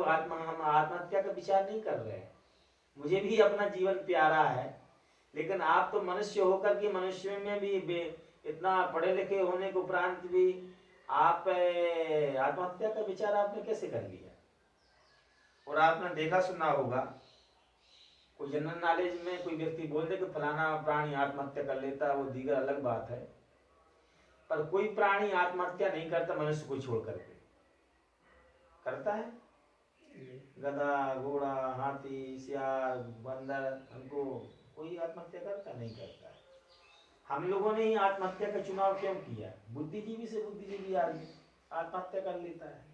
हम आत्महत्या का विचार नहीं कर रहे हैं। मुझे भी अपना जीवन प्यारा है, लेकिन आप तो मनुष्य होकर के मनुष्य में भी इतना पढ़े लिखे होने के उपरांत भी आप आत्महत्या का विचार आपने कैसे कर लिया? और आपने देखा सुना होगा, कोई जनरल नॉलेज में कोई व्यक्ति बोल दे कि फलाना प्राणी आत्महत्या कर लेता, वो दीगर अलग बात है, पर कोई प्राणी आत्महत्या नहीं करता मनुष्य को छोड़ करके। करता है? गधा, घोड़ा, हाथी, सियार, बंदर, हमको कोई आत्महत्या करता नहीं करता है। हम लोगों ने ही आत्महत्या का चुनाव क्यों किया? बुद्धिजीवी से बुद्धिजीवी आदमी आत्महत्या कर लेता है।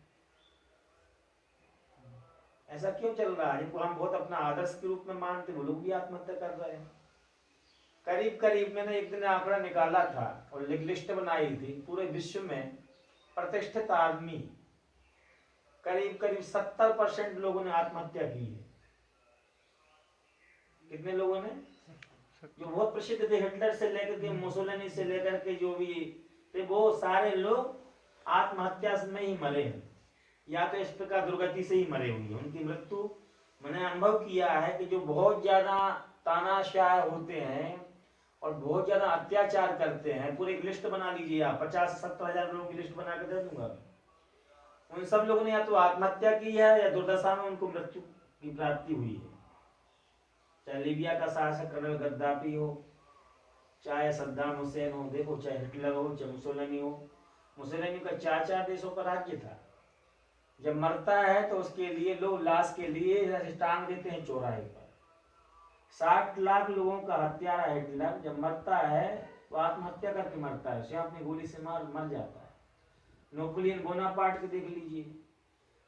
ऐसा क्यों चल रहा है? जिनको हम बहुत अपना आदर्श के रूप में मानते, वो लोग भी आत्महत्या कर रहे हैं। करीब करीब मैंने एक दिन आंकड़ा निकाला था और लिस्ट बनाई थी, पूरे विश्व में प्रतिष्ठित आदमी करीब करीब 70% लोगों ने आत्महत्या की है। कितने लोगों ने? जो बहुत प्रसिद्ध थे, हिटलर से लेकर के मुसोलिनी से लेकर के जो भी थे, वो सारे लोग आत्महत्या में ही मरे हैं, या तो इस प्रकार दुर्गति से ही मरे हुए हैं। उनकी मृत्यु मैंने अनुभव किया है कि जो बहुत ज्यादा तानाशाह होते हैं और बहुत ज्यादा अत्याचार करते हैं, पूरी एक लिस्ट बना लीजिए आप, 50-70 हजार लोगों की लिस्ट बना के दे दूंगा। उन सब लोगों ने या तो आत्महत्या की है या दुर्दशा में उनको मृत्यु की प्राप्ति हुई है। चाहे लीबिया का शासक कर्नल गद्दाफी हो, चाहे सद्दाम हुसैन हो, देखो, चाहे हिटलर हो, चाहे मुसोलिनी हो। मुसोलिनी का 4 देशों का राज्य था। जब मरता है तो उसके लिए लोग लाश के लिए टांग देते हैं चौराहे पर। 60 लाख लोगों का हत्यारा हिटलर जब मरता है तो आत्महत्या करके मरता है, स्वयं अपनी गोली से मर जाता है। नेपोलियन बोनापार्ट को देख लीजिए,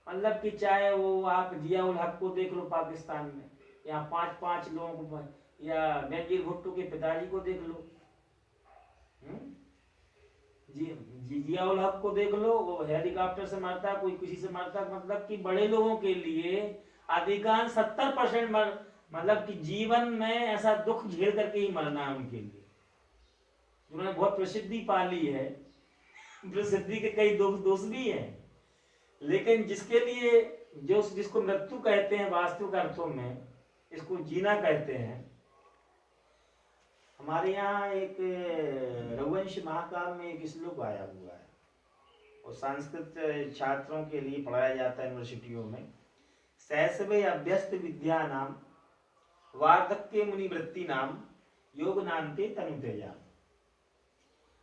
मतलब कि चाहे वो आप जियाउल हक को देख लो पाकिस्तान में, या 5-5 लोगों को, या बेनजीर भुट्टो के पिताजी को देख लो, जियाउल हक को देख लो, वो हेलीकॉप्टर से मरता है, कोई किसी से मरता है। मतलब कि बड़े लोगों के लिए अधिकांश 70% मतलब कि जीवन में ऐसा दुख झेल करके ही मरना है उनके लिए। उन्होंने बहुत प्रसिद्धि पाली है, प्रसिद्धि के कई दोष भी हैं, लेकिन जिसके लिए जो जिसको मृत्यु कहते हैं वास्तविक अर्थों में, इसको जीना कहते हैं। हमारे यहाँ एक रघुवंश महाकाव्य में एक श्लोक आया हुआ है, और संस्कृत छात्रों के लिए पढ़ाया जाता है यूनिवर्सिटियों में। शैशवे अभ्यस्त विद्या नाम वार्धक्य मुनिवृत्ति नाम योग नान्ते तनुतेजा।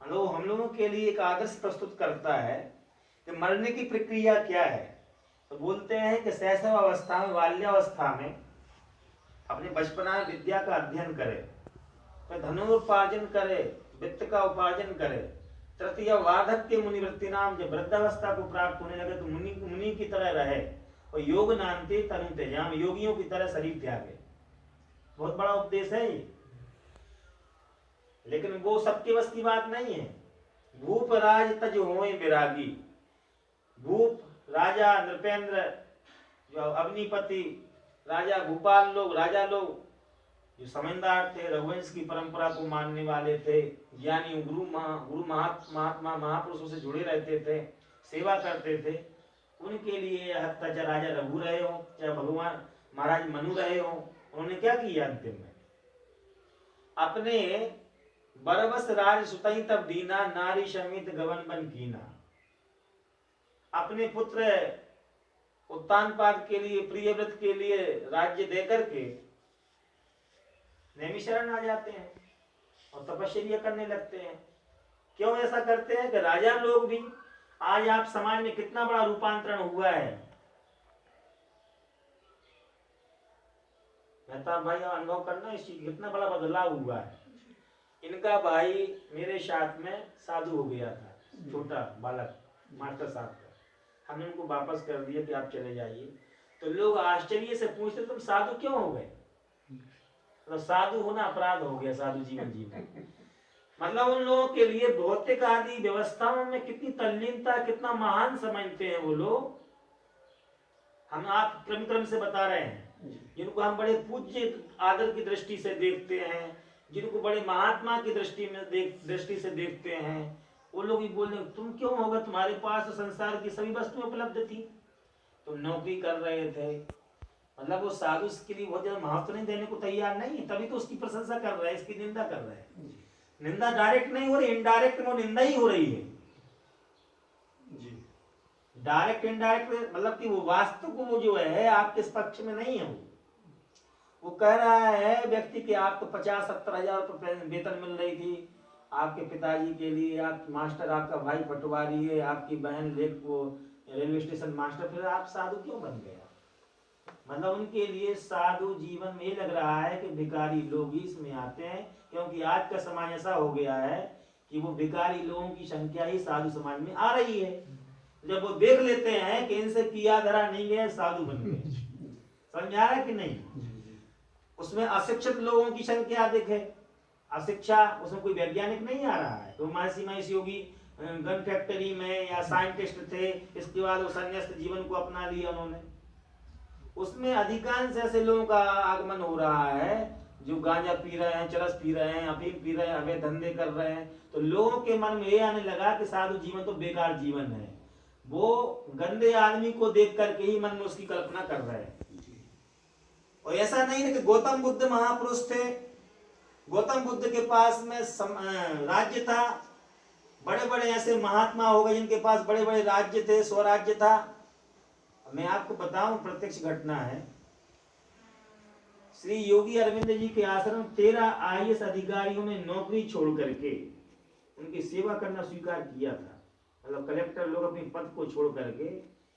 हम लोगों के लिए एक आदर्श प्रस्तुत करता है कि मरने की प्रक्रिया क्या है। तो बोलते हैं कि शैशव अवस्था में, बाल्यावस्था में अपने बचपना में विद्या का अध्ययन करे, तो धनोपार्जन करे, वित्त का उपार्जन करे। तृतीय वार्धक्य मुनिवृत्ति नाम, जब वृद्धावस्था को प्राप्त होने लगे तो मुनि की तरह रहे, और योग नान्ते तनु तेजाम, योगियों की तरह शरीर त्यागे। बहुत बड़ा उपदेश है ये, लेकिन वो सबके बस की बात नहीं है। भूप राज तज होए विरागी, भूप राजा नृपेंद्र, जो अग्निपति राजा, भूपाल लोग, राजा लोग जो समझदार थे, रघुवंश की परंपरा को मानने वाले थे, ज्ञानी गुरु महात्मा महापुरुषों से जुड़े रहते थे, सेवा करते थे, उनके लिए हत्या चाहे राजा रघु रहे हो, चाहे भगवान महाराज मनु रहे हो, उन्होंने क्या किया अंतिम में? अपने बरबस राज सुतई तब दीना, नारी समित गवन बन कीना। अपने पुत्र उत्तानपाद के लिए, प्रियव्रत के लिए राज्य देकर के नैमिषारण्य आ जाते हैं और तपस्या करने लगते हैं। क्यों ऐसा करते हैं? कि राजा लोग भी, आज आप समाज में कितना बड़ा रूपांतरण हुआ है, मेहताब भाई अनुभव करना इस चीज, कितना बड़ा बदलाव हुआ है। इनका भाई मेरे साथ में साधु हो गया था, छोटा बालक, मास्टर साहब का, हमने उनको वापस कर दिया कि आप चले जाइए। तो लोग आश्चर्य से पूछते तुम साधु क्यों हो गए? तो साधु होना अपराध हो गया, साधु जीवन जीना। मतलब उन लोगों के लिए भौतिक आदि व्यवस्थाओं में कितनी तल्लीनता, कितना महान समझते हैं वो लोग। हम आप क्रम क्रम से बता रहे हैं, जिनको हम बड़े पूज्य आदर की दृष्टि से देखते हैं, जिनको बड़े महात्मा की दृष्टि से देखते हैं, वो लोग भी बोल रहे तुम क्यों होगा, तुम्हारे पास तो संसार की सभी वस्तुएं उपलब्ध थी, तो नौकरी कर रहे थे, मतलब वो साधु के लिए बहुत ज्यादा महत्व नहीं देने को तैयार नहीं है, तभी तो उसकी प्रशंसा कर रहे हैं, इसकी निंदा कर रहे हैं। निंदा डायरेक्ट नहीं हो रही, इनडायरेक्ट में निंदा ही हो रही है जी। डायरेक्ट इनडायरेक्ट मतलब कि वो वास्तव को वो जो है आपके पक्ष में नहीं है। वो कह रहा है व्यक्ति कि आपको 50-70 हजार रुपये वेतन मिल रही थी आपके पिताजी के लिए, आप मास्टर, आपका भाई पटवारी है, आपकी बहन वो रेलवे स्टेशन मास्टर, फिर आप साधु क्यों बन गया? मतलब उनके लिए साधु जीवन में लग रहा है कि भिखारी लोग ही इसमें आते हैं, क्योंकि आज का समाज ऐसा हो गया है कि वो भिखारी लोगों की संख्या ही साधु समाज में आ रही है। जब वो देख लेते हैं कि इनसे किया धरा नहीं गया, साधु बन गए। समझ आ रहा है कि नहीं? उसमें अशिक्षित लोगों की संख्या देखे, अशिक्षा, उसमें कोई वैज्ञानिक नहीं आ रहा है। तो महर्षि योगी गन फैक्ट्री में या साइंटिस्ट थे, इसके बाद वो संन्यास्त जीवन को अपना लिया उन्होंने। उसमें अधिकांश ऐसे लोगों का आगमन हो रहा है जो गांजा पी रहे हैं, चरस पी रहे हैं, अफीम पी रहे हैं, अवैध धंधे कर रहे हैं। तो लोगों के मन में ये आने लगा कि साधु जीवन तो बेकार जीवन है। वो गंदे आदमी को देख करके ही मन में उसकी कल्पना कर रहे हैं। और ऐसा नहीं है कि गौतम बुद्ध महापुरुष थे, गौतम बुद्ध के पास में राज्य था, बड़े बड़े ऐसे महात्मा हो गए जिनके पास बड़े बड़े राज्य थे, स्वराज्य था। मैं आपको बताऊं, प्रत्यक्ष घटना है। श्री योगी अरविंद जी के आश्रम 13 IAS अधिकारियों ने नौकरी छोड़ करके उनकी सेवा करना स्वीकार किया था। मतलब कलेक्टर लोग अपने पद को छोड़ करके,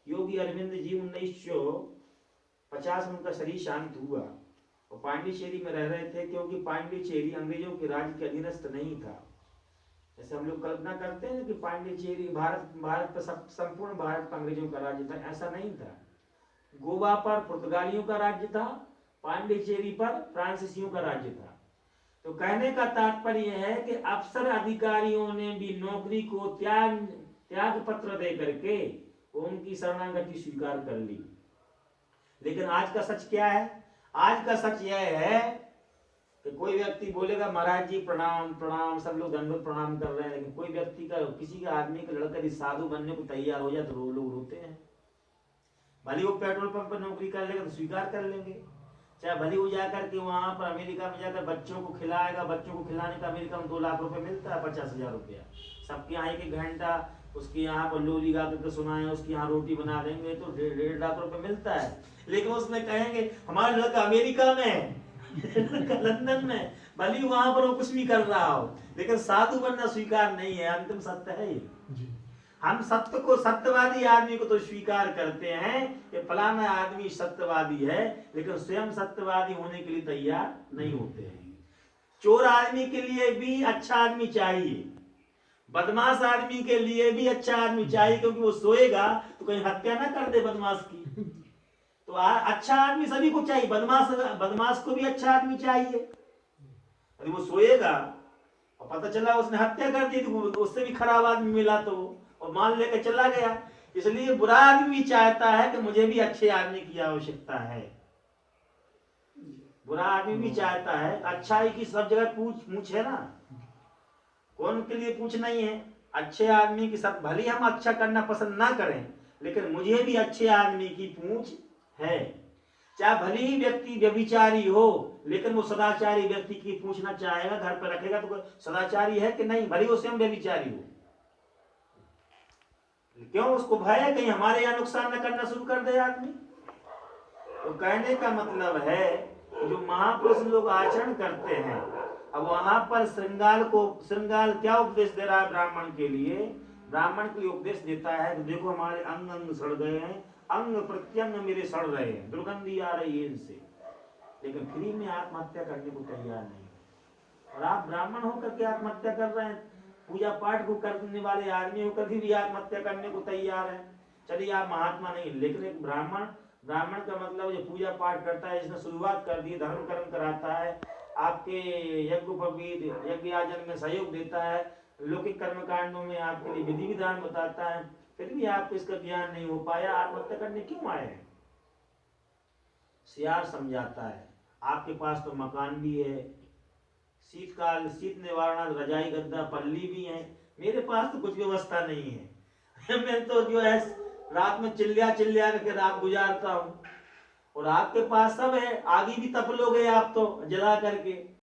योगी अरविंद जी 1950 में उनका शरीर शांत हुआ और पांडिचेरी में रह रहे थे, क्योंकि पांडिचेरी अंग्रेजों के राज्य के अधीनस्थ नहीं था। जैसे हम लोग कल्पना करते हैं कि पांडिचेरी भारत पर संपूर्ण भारत पर अंग्रेजों का राज्य था, ऐसा नहीं था। गोवा पर पुर्तगालियों का राज्य था, पांडिचेरी पर फ्रांसीसियों का राज्य था। तो कहने का तात्पर्य है कि अफसर अधिकारियों ने भी नौकरी को त्याग पत्र दे करके उनकी शरणागति स्वीकार कर ली। लेकिन आज का सच क्या है? आज का सच यह है कि कोई व्यक्ति बोलेगा महाराज जी प्रणाम प्रणाम, सब लोग दंडवत प्रणाम कर रहे हैं, लेकिन कोई व्यक्ति का, किसी का आदमी का लड़का यदि साधु बनने को तैयार हो जाए तो लोग रोते हैं। भले वो पेट्रोल पंप पर नौकरी कर लेगा तो स्वीकार कर लेंगे, चाहे भले वो जाकर के वहां पर अमेरिका में जाकर बच्चों को खिलाएगा, बच्चों को खिलाने का अमेरिका में 2 लाख रुपए मिलता है, 50,000 रुपया। सबके यहाँ 1 घंटा उसके यहाँ पर लोली गा करके सुनाए, उसके यहाँ रोटी बना देंगे तो 1.5 लाख रुपए मिलता है। लेकिन उसमें कहेंगे हमारा लड़का अमेरिका में है, लंदन में, भले वहां पर वो कुछ भी कर रहा हो, लेकिन साधु बनना स्वीकार नहीं है। अंतिम सत्य है ये। हम सत्य को, सत्यवादी आदमी को तो स्वीकार करते हैं कि फलाना आदमी सत्यवादी है, लेकिन स्वयं सत्यवादी होने के लिए तैयार नहीं होते हैं। चोर आदमी के लिए भी अच्छा आदमी चाहिए, बदमाश आदमी के लिए भी अच्छा आदमी चाहिए, क्योंकि वो सोएगा तो कहीं हत्या ना कर दे बदमाश की। तो अच्छा आदमी सभी को चाहिए, बदमाश को भी अच्छा आदमी चाहिए। अरे वो सोएगा और पता चला उसने हत्या कर दी, तो उससे भी खराब आदमी मिला तो और मान लेकर चला गया। इसलिए बुरा आदमी भी चाहता है कि मुझे भी अच्छे आदमी की आवश्यकता है। बुरा आदमी भी चाहता है, अच्छाई की सब जगह पूछ है ना, कौन के लिए पूछ नहीं है। अच्छे आदमी की सब, भले हम अच्छा करना पसंद ना करें, लेकिन मुझे भी अच्छे आदमी की पूछ है। चाहे भले ही व्यक्ति व्यभिचारी हो, लेकिन वो सदाचारी व्यक्ति की पूछना चाहेगा, घर पर रखेगा तो सदाचारी है कि नहीं, भले वो स्वयं व्यभिचारी हो। क्यों? उसको भय है कहीं हमारे यहाँ नुकसान न करना शुरू कर दे आदमी। तो कहने का मतलब है जो महापुरुष लोग आचरण करते हैं, अब वहां पर श्रृंगाल क्या उपदेश दे रहा है ब्राह्मण के लिए? ब्राह्मण के लिए उपदेश देता है, तो देखो हमारे अंग अंग सड़ गए हैं, अंग प्रत्यंग मेरे सड़ रहे हैं, दुर्गंधी आ रही है इनसे, लेकिन फ्री में आत्महत्या करने को तैयार नहीं। और आप ब्राह्मण होकर के आत्महत्या कर रहे हैं, पूजा पाठ को करने वाले आदमी होकर भी आत्महत्या करने को तैयार है। चलिए आप महात्मा नहीं, लेकिन एक ब्राह्मण का मतलब जो पूजा पाठ करता है, जिसने शुरुआत कर दी, धर्म कर्म कराता है, आपके यज्ञोपवीत यज्ञ आचरण में सहयोग देता है, लौकिक कर्म कांडों में आपके लिए विधि विधान बताता है, फिर भी आपको इसका ज्ञान नहीं हो पाया, आत्महत्या करने क्यों आए हैं? सियार समझाता है आपके पास तो मकान भी है, शीत निवारण रजाई गद्दा पल्ली भी है, मेरे पास तो कुछ व्यवस्था नहीं है। मैं तो जो है रात में चिल्लिया चिल्लिया करके रात गुजारता हूँ, और आपके पास सब है, आगे भी तप लोगे आप तो जला करके।